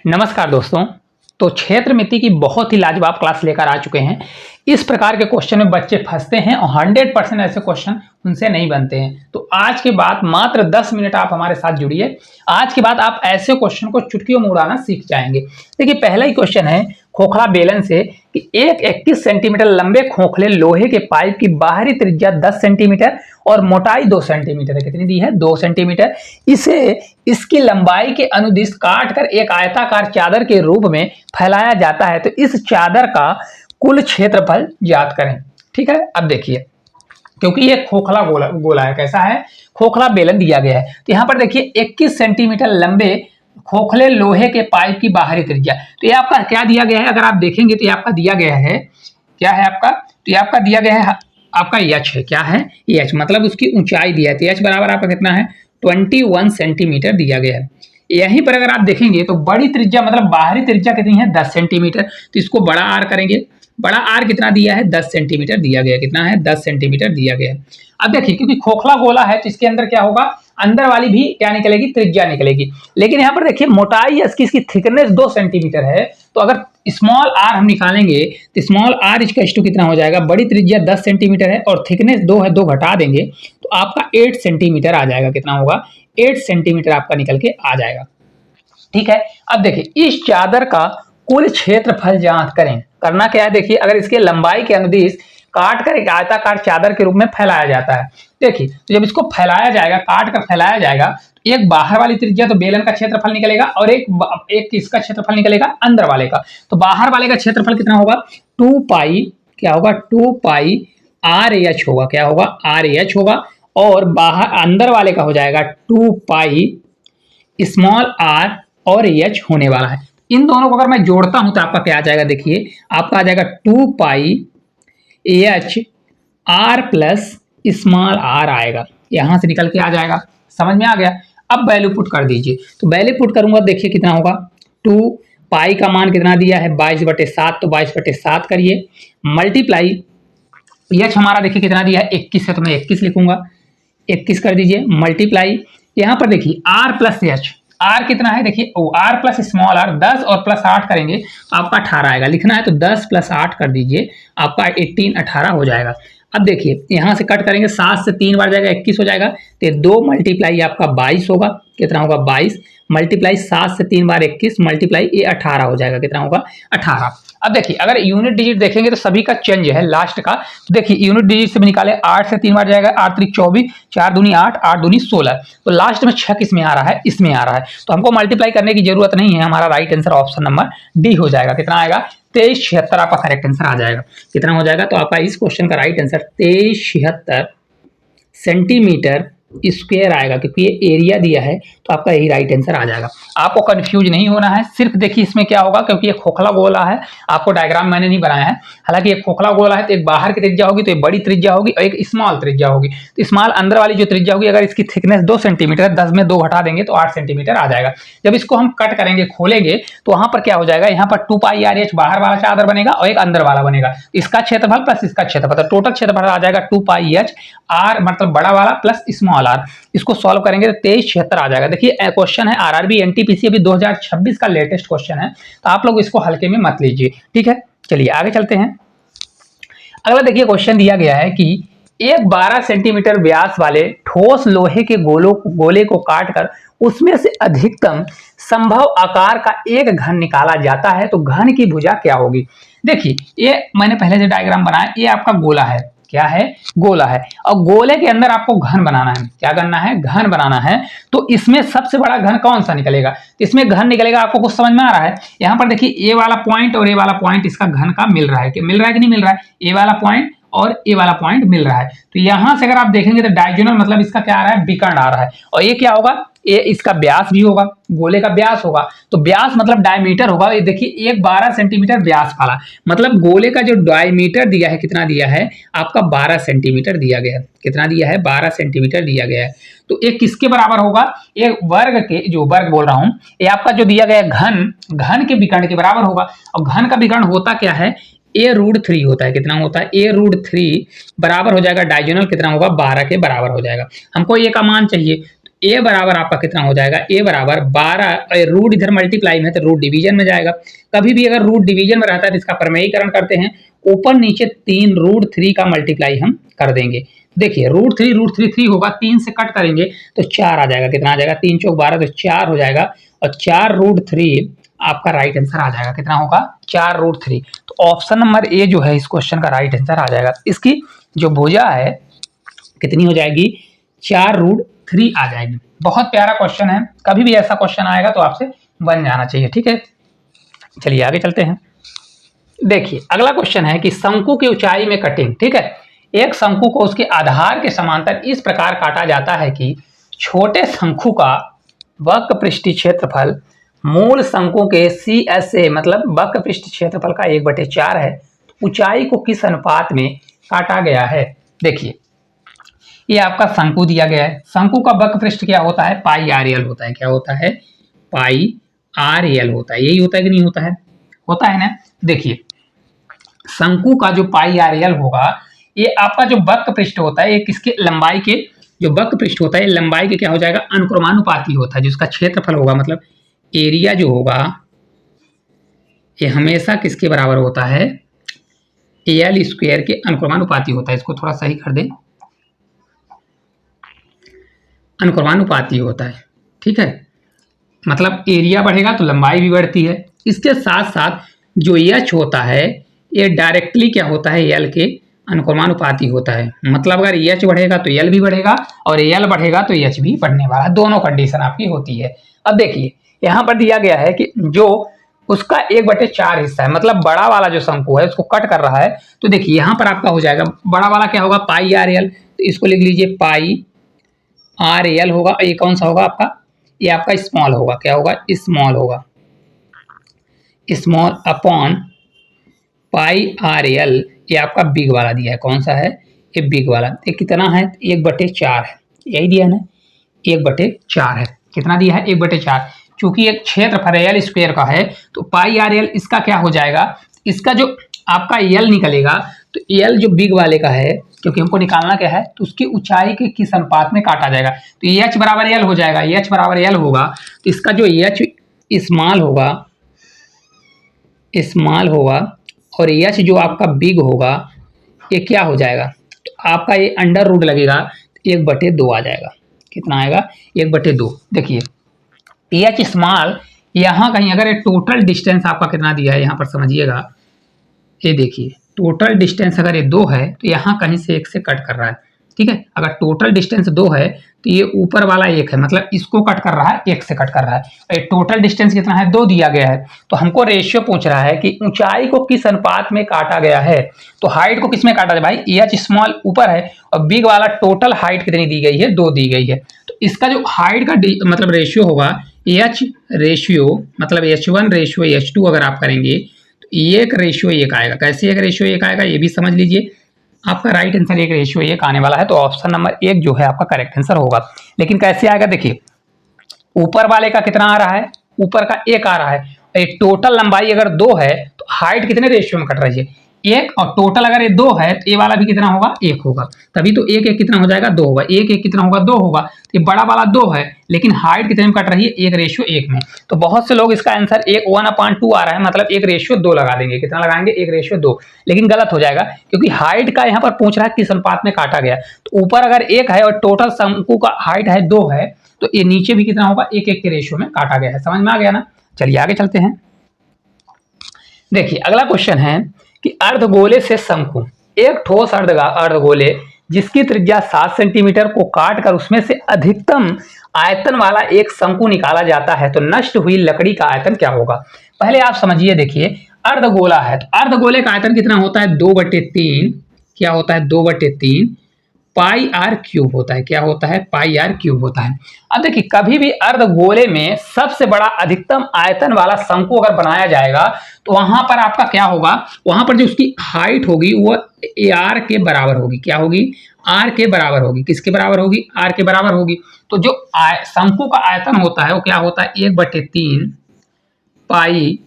नमस्कार दोस्तों। तो क्षेत्र मिति की बहुत ही लाजवाब क्लास लेकर आ चुके हैं। इस प्रकार के क्वेश्चन में बच्चे फंसते हैं और 100% ऐसे क्वेश्चन उनसे नहीं बनते हैं। तो आज के बाद मात्र 10 मिनट आप हमारे साथ जुड़िए। आज के बाद आप ऐसे क्वेश्चन को चुटकियों में उड़ाना सीख जाएंगे। देखिए पहला ही क्वेश्चन है खोखला बेलन से कि एक 21 सेंटीमीटर लंबे खोखले लोहे के पाइप की बाहरी त्रिज्या 10 सेंटीमीटर और मोटाई 2 सेंटीमीटर है। कितनी दी है? 2 सेंटीमीटर। इसे इसकी लंबाई के अनुदिश काटकर एक आयताकार चादर के रूप में फैलाया जाता है, तो इस चादर का कुल क्षेत्रफल ज्ञात करें। ठीक है, अब देखिए क्योंकि ये खोखला गोला है, कैसा है? खोखला बेलन दिया गया है। तो यहाँ पर देखिए 21 सेंटीमीटर लंबे खोखले लोहे के पाइप की बाहरी त्रिज्या, तो ये आपका क्या दिया गया है? अगर आप देखेंगे तो ये आपका दिया गया है, क्या है आपका? तो ये आपका दिया गया है आपका एच है। क्या है? एच मतलब उसकी ऊंचाई दिया है। तो एच बराबर आपका कितना है? 21 सेंटीमीटर दिया गया है। यहीं पर अगर आप देखेंगे तो बड़ी त्रिज्या मतलब बाहरी त्रिज्या कितनी है? 10 सेंटीमीटर। तो इसको बड़ा आर करेंगे। बड़ा आर कितना दिया है? 10 सेंटीमीटर दिया गया है। कितना है? 10 सेंटीमीटर दिया गया है। अब देखिए क्योंकि खोखला गोला है तो इसके अंदर क्या होगा? अंदर वाली भी क्या निकलेगी? त्रिज्या निकलेगी। लेकिन यहाँ पर देखिए मोटाई इसकी थिकनेस 2 सेंटीमीटर है। तो अगर स्मॉल आर हम निकालेंगे तो स्मॉल आर इक्वल्स टू कितना हो जाएगा? बड़ी त्रिज्या 10 सेंटीमीटर है और थिकनेस 2 है, 2 घटा देंगे तो आपका 8 सेंटीमीटर आ जाएगा। कितना होगा? 8 सेंटीमीटर आपका निकल के आ जाएगा। ठीक है, अब देखिए इस चादर का कुल क्षेत्रफल ज्ञात करें। करना क्या है? देखिए अगर इसके लंबाई के अनुदिश काट कर एक आयताकार चादर के रूप में फैलाया जाता है। देखिए तो जब इसको फैलाया जाएगा, काट कर फैलाया जाएगा, तो एक बाहर वाली त्रिज्या तो बेलन का क्षेत्रफल निकलेगा और एक इसका क्षेत्रफल निकलेगा अंदर वाले का। तो बाहर वाले का क्षेत्रफल कितना होगा? 2 पाई, क्या होगा? 2 पाई आर एच होगा। क्या होगा? आर एच होगा। और बाहर अंदर वाले का हो जाएगा 2 पाई स्मॉल आर और एच होने वाला है। इन दोनों को अगर मैं जोड़ता हूं तो आपका क्या आ जाएगा? देखिए आपका आ जाएगा 2 pi H R plus small R आएगा। यहां से निकल के आ जाएगा। समझ में आ गया? अब वैल्यू पुट कर दीजिए। तो वैल्यू पुट करूंगा, देखिए कितना होगा? 2 पाई का मान कितना दिया है? 22/7। तो 22/7 करिए मल्टीप्लाई एच हमारा देखिए कितना दिया है? 21 है तो मैं 21 लिखूंगा। 21 कर दीजिए मल्टीप्लाई, यहां पर देखिए आर प्लस एच, आर कितना है? देखिए आर प्लस स्मॉल आर 10 और प्लस 8 करेंगे तो आपका 18 आएगा। लिखना है तो 10 प्लस 8 कर दीजिए, आपका 18 हो जाएगा। अब देखिए यहां से कट करेंगे, 7 से 3 बार जाएगा 21 हो जाएगा। तो 2 मल्टीप्लाई आपका 22 होगा। कितना होगा? 22 मल्टीप्लाई 7 से 3 बार 21 मल्टीप्लाई ये 18 हो जाएगा। कितना होगा? 18। अब देखिए अगर यूनिट डिजिट देखेंगे तो सभी का चेंज है लास्ट का। तो देखिए यूनिट डिजिट से भी निकाले, 8 से 3 बार जाएगा, 8 त्रिक 24, 4 दूनी 8, 8 दूनी 16। तो लास्ट में 6 किस में आ रहा है? इसमें आ रहा है। तो हमको मल्टीप्लाई करने की जरूरत नहीं है। हमारा right answer option number D हो जाएगा। कितना आएगा? 2376 आपका करेक्ट आंसर आ जाएगा। कितना हो जाएगा? तो आपका इस क्वेश्चन का राइट आंसर 2376 सेंटीमीटर स्क्वायर आएगा, क्योंकि ये एरिया दिया है तो आपका यही राइट आंसर आ जाएगा। आपको कंफ्यूज नहीं होना है। सिर्फ देखिए इसमें क्या होगा, क्योंकि ये खोखला गोला है, आपको डायग्राम मैंने नहीं बनाया है। हालांकि ये खोखला गोला है तो एक बाहर की त्रिज्या होगी, तो एक बड़ी त्रिज्या होगी और एक स्मॉल त्रिज्या होगी। तो स्मॉल अंदर वाली जो त्रिज्या होगी, अगर इसकी थिकनेस 2 सेंटीमीटर है, 10 में 2 घटा देंगे तो 8 सेंटीमीटर आ जाएगा। जब इसको हम कट करेंगे, खोलेंगे, तो वहां पर क्या हो जाएगा? यहाँ पर 2 पाई आर एच बाहर वाला चादर बनेगा और एक अंदर वाला बनेगा। इसका क्षेत्रफल प्लस इसका क्षेत्रफल, तो टोटल क्षेत्रफल आ जाएगा 2 पाई एच आर मतलब बड़ा वाला प्लस स्मॉल आर। इसको सॉल्व करेंगे तो 2376 आ जाएगा। देखिए क्वेश्चन है आरआरबी एनटीपीसी अभी 2026 का लेटेस्ट क्वेश्चन है, तो आप लोग इसको हल्के में मत लीजिए। ठीक है, चलिए आगे चलते हैं। अगला देखिए क्वेश्चन दिया गया है कि एक 12 सेंटीमीटर व्यास वाले ठोस लोहे के गोले को काटकर उसमें से अधिकतम संभव आकार का एक घन निकाला जाता है, तो घन की भुजा क्या होगी? देखिए ये मैंने पहले से डायग्राम बनाया, ये आपका गोला है। क्या है? गोला है। और गोले के अंदर आपको घन बनाना है। क्या करना है? घन बनाना है। तो इसमें सबसे बड़ा घन कौन सा निकलेगा? तो इसमें घन निकलेगा, आपको कुछ समझ में आ रहा है? यहाँ पर देखिए ए वाला पॉइंट और ए वाला पॉइंट इसका घन का मिल रहा है कि मिल रहा है कि नहीं मिल रहा है? ए वाला पॉइंट और ए वाला पॉइंट मिल रहा है। तो यहां से अगर आप देखेंगे तो डायगोनल मतलब इसका क्या आ रहा है? विकर्ण आ रहा है। और ये क्या होगा? ये इसका व्यास भी होगा, गोले का व्यास होगा। तो व्यास मतलब डायमीटर होगा। ये देखिए एक 12 सेंटीमीटर व्यास वाला, मतलब गोले का जो डायमीटर दिया है, कितना दिया है? आपका 12 सेंटीमीटर दिया गया है। कितना दिया है? 12 सेंटीमीटर दिया गया है। तो ये किसके बराबर होगा? ये वर्ग के, जो वर्ग बोल रहा हूं, ये आपका जो दिया गया घन के विकर्ण के बराबर होगा। और घन का विकर्ण होता क्या है? a√3 होता है। कितना होता है? a√3 बराबर हो जाएगा डायगोनल कितना होगा? 12 के बराबर हो जाएगा। हमको ए का मान चाहिए, ए बराबर आपका कितना हो जाएगा, ए बराबर 12, रूट इधर मल्टीप्लाई में है तो रूट डिवीजन में जाएगा। कभी भी अगर रूट डिवीजन में रहता है तो इसका प्रमेयीकरण करते हैं, ऊपर नीचे 3 √3 का मल्टीप्लाई हम कर देंगे। देखिए √3 3 होगा, 3 से कट करेंगे तो 4 आ जाएगा। कितना आ जाएगा, 3 चौक 12 तो 4 हो जाएगा, और 4 √3 आपका राइट आंसर आ जाएगा। कितना होगा, 4 √3। तो ऑप्शन नंबर ए जो है इस क्वेश्चन का राइट आंसर आ जाएगा। इसकी जो भुजा है कितनी हो जाएगी, 4 √3 आ जाएगी। बहुत प्यारा क्वेश्चन है, कभी भी ऐसा क्वेश्चन आएगा तो आपसे बन जाना चाहिए। ठीक है, चलिए आगे चलते हैं। देखिए अगला क्वेश्चन है कि शंकु की ऊंचाई में कटिंग। ठीक है, एक शंकु को उसके आधार के समांतर इस प्रकार काटा जाता है कि छोटे शंकु का वक्र पृष्ठीय क्षेत्रफल मूल शंकु के CS से, मतलब वक्र पृष्ठ क्षेत्रफल का 1/4 है। ऊंचाई को किस अनुपात में काटा गया है। देखिए ये आपका शंकु दिया गया है, शंकु का वक्र पृष्ठ क्या होता है, पाई RL होता है। क्या होता है, पाई RL होता है। यही होता है कि नहीं होता है, होता है ना। देखिए शंकु का जो पाई RL होगा, ये आपका जो वक्र पृष्ठ होता है, ये किसके लंबाई के, जो वक्र पृष्ठ होता है लंबाई के क्या हो जाएगा, अनुक्रमानुपाती होता है। जिसका क्षेत्रफल होगा, मतलब एरिया जो होगा, ये हमेशा किसके बराबर होता है, AL² के अनुक्रमानुपाती होता है। इसको थोड़ा सही कर दें, अनुक्रमानुपाती होता है। ठीक है, मतलब एरिया बढ़ेगा तो लंबाई भी बढ़ती है। इसके साथ साथ जो H होता है ये डायरेक्टली क्या होता है, L के अनुक्रमानुपाती होता है। मतलब अगर H बढ़ेगा तो L भी बढ़ेगा, और L बढ़ेगा तो H भी बढ़ने वाला, दोनों कंडीशन आपकी होती है। अब देखिए यहाँ पर दिया गया है कि जो उसका 1/4 हिस्सा है, मतलब बड़ा वाला जो शंकु है उसको कट कर रहा है। तो देखिए यहाँ पर आपका हो जाएगा, बड़ा वाला क्या होगा, पाई RL, तो इसको लिख लीजिए पाई RL होगा। ये कौन सा होगा आपका, ये आपका स्मॉल होगा। क्या होगा, स्मॉल होगा, स्मॉल अपॉन पाई RL। ये आपका बिग वाला दिया है, कौन सा है, ये बिग वाला। ये कितना है, 1/4 है, यही दिया है ना, 1/4 है। कितना दिया है, 1/4। चूंकि एक क्षेत्रफल L² का है तो पाई RL इसका क्या हो जाएगा, इसका जो आपका L निकलेगा, तो L जो बिग वाले का है, क्योंकि हमको निकालना क्या है, तो उसकी ऊंचाई के किस अनुपात में काटा जाएगा। तो H बराबर L हो जाएगा, H बराबर L होगा, तो इसका जो H स्मॉल होगा, स्मॉल होगा, और H जो आपका बिग होगा, ये क्या हो जाएगा, तो आपका ये अंडर रूट लगेगा, 1/2 आ जाएगा। कितना आएगा, 1/2। देखिए H स्मॉल यहाँ कहीं, अगर ये टोटल डिस्टेंस आपका कितना दिया है यहाँ पर समझिएगा, ये देखिए टोटल डिस्टेंस अगर ये 2 है तो यहाँ कहीं से 1 से कट कर रहा है। ठीक है, अगर टोटल डिस्टेंस 2 है तो ये ऊपर वाला 1 है, मतलब इसको कट कर रहा है, 1 से कट कर रहा है। और ये टोटल डिस्टेंस कितना है, 2 दिया गया है। तो हमको रेशियो पूछ रहा है कि ऊंचाई को किस अनुपात में काटा गया है। तो हाइट को किस में काटा जाए भाई, H स्मॉल ऊपर है और बिग वाला टोटल हाइट कितनी दी गई है, 2 दी गई है। तो इसका जो हाइट का मतलब रेशियो होगा, H रेशियो मतलब H1 रेशियो H2 अगर आप करेंगे तो 1:1 आएगा। कैसे 1:1 आएगा, ये भी समझ लीजिए। आपका राइट आंसर 1:1 आने वाला है। तो ऑप्शन नंबर 1 जो है आपका करेक्ट आंसर होगा। लेकिन कैसे आएगा, देखिए ऊपर वाले का कितना आ रहा है, ऊपर का 1 आ रहा है। एक टोटल लंबाई अगर 2 है तो हाइट कितने रेशियो में कट रही है, 1, और टोटल अगर ये 2 है तो ये वाला भी कितना होगा, 1 होगा। तभी तो 1 कितना हो जाएगा, 2 होगा। 1 कितना होगा, 2 होगा। तो ये बड़ा वाला 2 है, लेकिन हाइट कितने में कट रही है, 1:1 में। तो बहुत से लोग इसका आंसर 1/2 आ रहा है, मतलब 1:2 लगा देंगे। कितना लगाएंगे, 1:2। लेकिन गलत हो जाएगा, क्योंकि हाइट का यहाँ पर पूछ रहा है किस अनुपात में काटा गया। तो ऊपर अगर 1 है और टोटल शंकु का हाइट है 2 है, तो ये नीचे भी कितना होगा, 1:1 के रेशियो में काटा गया है। समझ में आ गया ना। चलिए आगे चलते हैं। देखिए अगला क्वेश्चन है कि अर्धगोले से शंकु, एक ठोस अर्धगोले जिसकी त्रिज्या 7 सेंटीमीटर को काटकर उसमें से अधिकतम आयतन वाला एक शंकु निकाला जाता है तो नष्ट हुई लकड़ी का आयतन क्या होगा। पहले आप समझिए, देखिए अर्धगोला है तो अर्धगोले का आयतन कितना होता है, 2/3। क्या होता है, 2/3 पाई R क्यूब होता है। क्या होता है, पाई R क्यूब होता है। अब देखिए कभी भी अर्धगोले में सबसे बड़ा अधिकतम आयतन वाला शंकु अगर बनाया जाएगा तो वहां पर आपका क्या होगा, वहां पर जो उसकी हाइट होगी वो R के बराबर होगी। क्या होगी, R के बराबर होगी। किसके बराबर होगी, R के बराबर होगी। तो जो शंकु का आयतन होता है वो क्या होता है, 1/3 पाई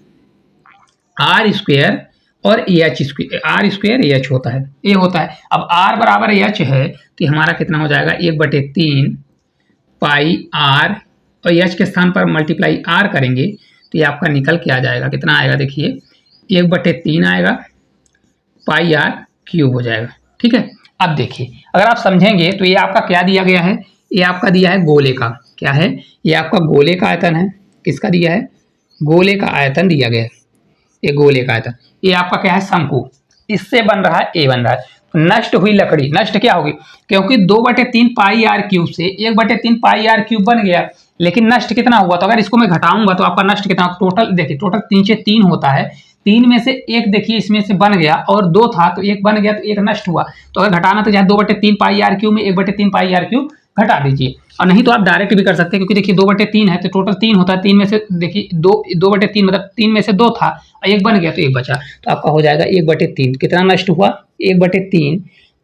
R² और R² H होता है, ये होता है। अब R बराबर H है तो हमारा कितना हो जाएगा, 1/3 पाई आर और एच के स्थान पर मल्टीप्लाई आर करेंगे तो ये आपका निकल के आ जाएगा, कितना आएगा देखिए 1/3 आएगा, पाई आर क्यूब हो जाएगा। ठीक है, अब देखिए अगर आप समझेंगे तो ये आपका क्या दिया गया है, ये आपका दिया है गोले का, क्या है ये आपका गोले का आयतन है, किसका दिया है, गोले का आयतन दिया गया है, ये गोले का आयतन, ये आपका क्या है शंकु, इससे बन रहा है ए बन रहा है। नष्ट हुई लकड़ी, नष्ट क्या होगी, क्योंकि 2/3 पाई आर क्यूब से 1/3 पाई आर क्यूब बन गया, लेकिन नष्ट कितना हुआ, तो अगर इसको मैं घटाऊंगा तो आपका नष्ट कितना, टोटल देखिए टोटल 3 से 3 होता है, 3 में से एक देखिए इसमें से बन गया और 2 था तो एक बन गया तो एक नष्ट हुआ, तो अगर घटाना तो चाहे 2/3 पाई आर क्यूब में 1/3 पाई आर क्यूब घटा दीजिए, और नहीं तो आप डायरेक्ट भी कर सकते हैं, क्योंकि देखिए 2/3 है तो टोटल 3 होता है, 3 में से देखिए 2/3 मतलब 3 में से 2 था और एक बन गया तो एक बचा, तो आपका हो जाएगा 1/3, कितना नष्ट हुआ 1/3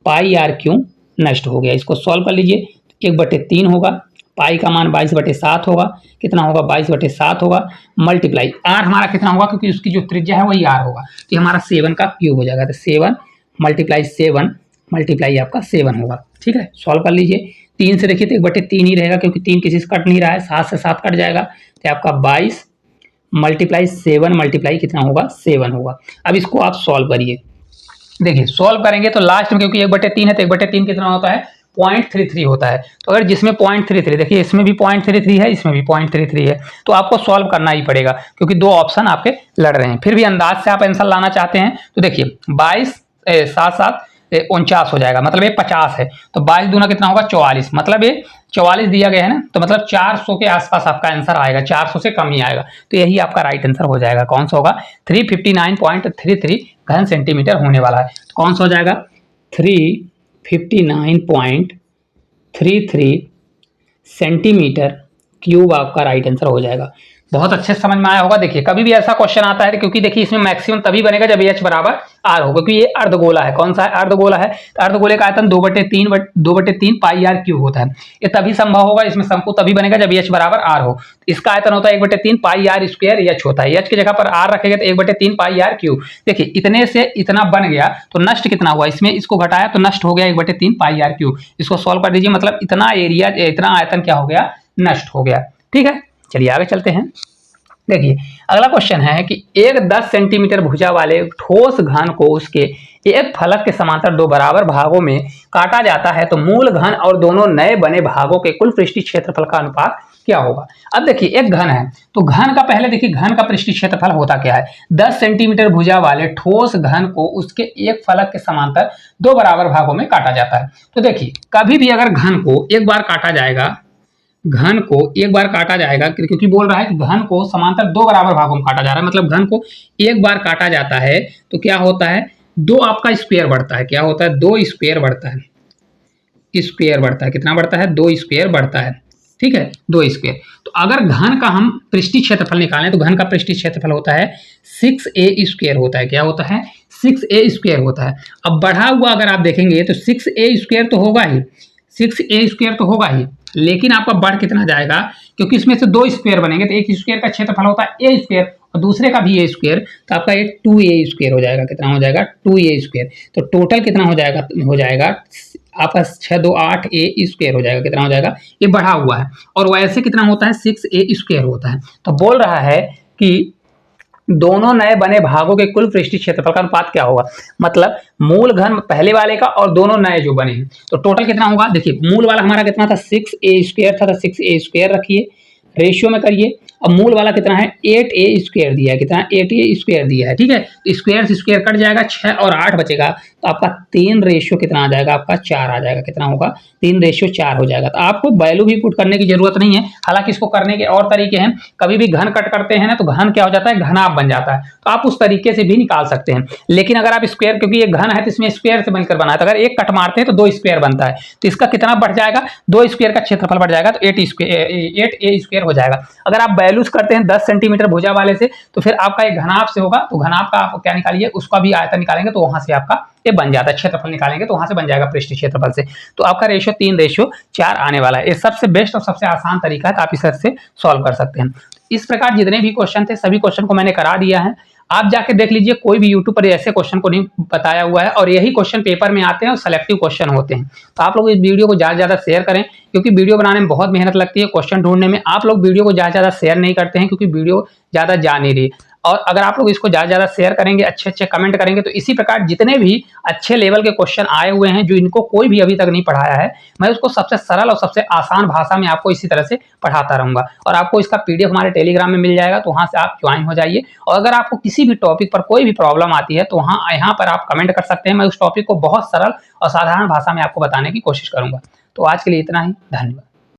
पाई आर क्यूब नष्ट हो गया। इसको सॉल्व कर लीजिए, 1/3 होगा, पाई का मान 22/7 होगा, कितना होगा 22/7 होगा, मल्टीप्लाई आर हमारा कितना होगा, क्योंकि उसकी जो त्रिज्या है वही आर होगा, तो हमारा 7 का क्यूब हो जाएगा, तो 7 मल्टीप्लाई 7 मल्टीप्लाई आपका 7 होगा। ठीक है, सॉल्व कर लीजिए, 3 से देखिए तो 1/3 ही रहेगा, क्योंकि 3 किसी से कट नहीं रहा है, 7 से 7 कट जाएगा, तो आपका 22 मल्टीप्लाई 7 मल्टीप्लाई कितना होगा 7 होगा। अब इसको आप सॉल्व करिए, देखिए सॉल्व करेंगे तो लास्ट में क्योंकि 1/3 है तो 1/3 कितना होता है 0.33 होता है, तो अगर जिसमें 0.33 देखिए इसमें भी 0.33 है, इसमें भी 0.33 है, तो आपको सॉल्व करना ही पड़ेगा, क्योंकि दो ऑप्शन आपके लड़ रहे हैं। फिर भी अंदाज से आप आंसर लाना चाहते हैं तो देखिए 22 7 7 49 हो जाएगा, मतलब ये 50 है, तो 22 दूना कितना होगा 44, मतलब ये 44 दिया गया है ना, तो मतलब 400 के आसपास आपका आंसर आएगा, 400 से कम ही आएगा, तो यही आपका राइट आंसर हो जाएगा। कौन सा होगा 359.33 घन सेंटीमीटर होने वाला है, तो कौन सा हो जाएगा 359.33 सेंटीमीटर क्यूब आपका राइट आंसर हो जाएगा। बहुत अच्छे समझ में आया होगा। देखिए कभी भी ऐसा क्वेश्चन आता है, क्योंकि देखिए इसमें मैक्सिमम तभी बनेगा जब एच बराबर आर हो, क्योंकि ये अर्धगोला है। कौन सा है अर्धगोला है, तो अर्धगोले का आयतन 2/3 पाई आर क्यूब होता है, ये तभी संभव होगा, इसमें शंकु तभी बनेगा जब एच बराबर आर हो। इसका आयतन होता है 1/3 पाई आर स्क्वायर एच होता है, एच की जगह पर आर रखेगा तो 1/3 पाई आर क्यूब। देखिए इतने से इतना बन गया तो नष्ट कितना हुआ, इसमें इसको घटाया तो नष्ट हो गया 1/3 पाई आर क्यूब। इसको सॉल्व कर दीजिए, मतलब इतना एरिया इतना आयतन क्या हो गया नष्ट हो गया। ठीक है, चलिए आगे चलते हैं। देखिए अगला क्वेश्चन है कि एक 10 सेंटीमीटर भुजा वाले ठोस घन को उसके एक फलक के समांतर दो बराबर भागों में काटा जाता है, तो मूल घन और दोनों नए बने भागों के कुल पृष्ठीय क्षेत्रफल का अनुपात क्या होगा। अब देखिए एक घन है, तो घन का पहले देखिए घन का पृष्ठीय क्षेत्रफल होता क्या है, 10 सेंटीमीटर भुजा वाले ठोस घन को उसके एक फलक के समांतर दो बराबर भागों में काटा जाता है। तो देखिए कभी भी अगर घन को एक बार काटा जाएगा, घन को एक बार काटा जाएगा, क्योंकि बोल रहा है कि घन को समांतर दो बराबर भागों में काटा जा रहा है, मतलब घन को एक बार काटा जाता है तो क्या होता है दो आपका स्क्वायर बढ़ता है, क्या होता है 2 स्क्वायर बढ़ता है, स्क्वायर बढ़ता है, कितना बढ़ता है 2 स्क्वायर बढ़ता है। ठीक है 2 स्क्वायर। तो अगर घन का हम पृष्ठीय क्षेत्रफल निकालें तो घन का पृष्ठीय क्षेत्रफल होता है 6a स्क्वायर होता है, क्या होता है 6a स्क्वायर होता है। अब बढ़ा हुआ अगर आप देखेंगे तो 6a स्क्वायर तो होगा ही, 6a स्क्वायर तो होगा ही, लेकिन आपका बढ़ कितना जाएगा, क्योंकि इसमें से 2 स्क्वायर बनेंगे तो एक स्क्वायर का क्षेत्रफल होता है a स्क्वायर और दूसरे का भी a स्क्वायर, तो आपका ये 2a स्क्वायर हो जाएगा, कितना हो जाएगा 2a स्क्वायर। तो टोटल कितना हो जाएगा आपका 6 2 8 a स्क्वायर हो जाएगा, कितना हो जाएगा ये बढ़ा हुआ है, और वैसे कितना होता है 6a स्क्वायर होता है। तो बोल रहा है कि दोनों नए बने भागों के कुल पृष्ठीय क्षेत्रफल का अनुपात क्या होगा, मतलब मूल घन पहले वाले का और दोनों नए जो बने हैं, तो टोटल कितना होगा। देखिए मूल वाला हमारा कितना था 6a स्क्वायर था, 6a स्क्वायर रखिए रेशियो में करिए, अब मूल वाला कितना है 8a स्क्वायर दिया है, कितना 8a स्क्वायर दिया है। ठीक है, तो स्क्वायर से स्क्वायर कट जाएगा, 6 और 8 बचेगा, तो आपका 3 रेशियो कितना आ जाएगा, आपका 4 आ जाएगा, कितना होगा 3 रेशियो 4 हो जाएगा। तो आपको वैल्यू भी पुट करने की जरूरत नहीं है, हालांकि इसको करने के और तरीके हैं, कभी भी घन कट करते हैं ना तो घन क्या हो जाता है घनाभ बन जाता है, तो आप उस तरीके से भी निकाल सकते हैं। लेकिन अगर आप स्क्वायर, क्योंकि ये घन है तो इसमें स्क्वायर से बनकर बना है, तो अगर एक कट मारते हैं तो 2 स्क्वायर बनता है, तो इसका कितना बढ़ जाएगा 2 स्क्वायर का क्षेत्रफल बढ़ जाएगा, तो 8a स्क्वायर हो जाएगा। अगर आप वैल्यूज करते हैं 10 सेंटीमीटर भुजा वाले से तो फिर आपका एक घनाभ से होगा, तो घनाभ का आप क्या निकालिए उसका भी आयतन निकालेंगे तो वहां से आपका ये बन जाता है, क्षेत्रफल निकालेंगे तो वहां से बन जाएगा पृष्ठीय क्षेत्रफल से, तो आपका रेशियो 3 रेशियो 4 आने वाला है। ये सबसे बेस्ट और सबसे आसान तरीका है, तो आप इस तरह से सॉल्व कर सकते हैं। इस प्रकार जितने भी क्वेश्चन थे सभी क्वेश्चन को मैंने करा दिया है। आप जाके देख लीजिए, कोई भी यूट्यूब पर ऐसे क्वेश्चन को नहीं बताया हुआ है और यही क्वेश्चन पेपर में आते हैं और सेलेक्टिव क्वेश्चन होते हैं। तो आप लोग इस वीडियो को ज़्यादा से ज़्यादा शेयर करें, क्योंकि वीडियो बनाने में बहुत मेहनत लगती है, क्वेश्चन ढूंढने में। आप लोग वीडियो को ज़्यादा से ज़्यादा शेयर नहीं करते हैं क्योंकि वीडियो ज़्यादा जा नहीं रही। और अगर आप लोग इसको ज़्यादा से ज़्यादा शेयर करेंगे, अच्छे-अच्छे कमेंट करेंगे, तो इसी प्रकार जितने भी अच्छे लेवल के क्वेश्चन आए हुए हैं, जो इनको कोई भी अभी तक नहीं पढ़ाया है, मैं उसको सबसे सरल और सबसे आसान भाषा में आपको इसी तरह से पढ़ाता रहूँगा। और आपको इसका पीडीएफ हमारे टेलीग्राम में मिल जाएगा, तो वहाँ से आप ज्वाइन हो जाइए। और अगर आपको किसी भी टॉपिक पर कोई भी प्रॉब्लम आती है, तो यहाँ पर आप कमेंट कर सकते हैं। मैं उस टॉपिक को बहुत सरल और साधारण भाषा में आपको बताने की कोशिश करूँगा। तो आज के लिए इतना ही। धन्यवाद।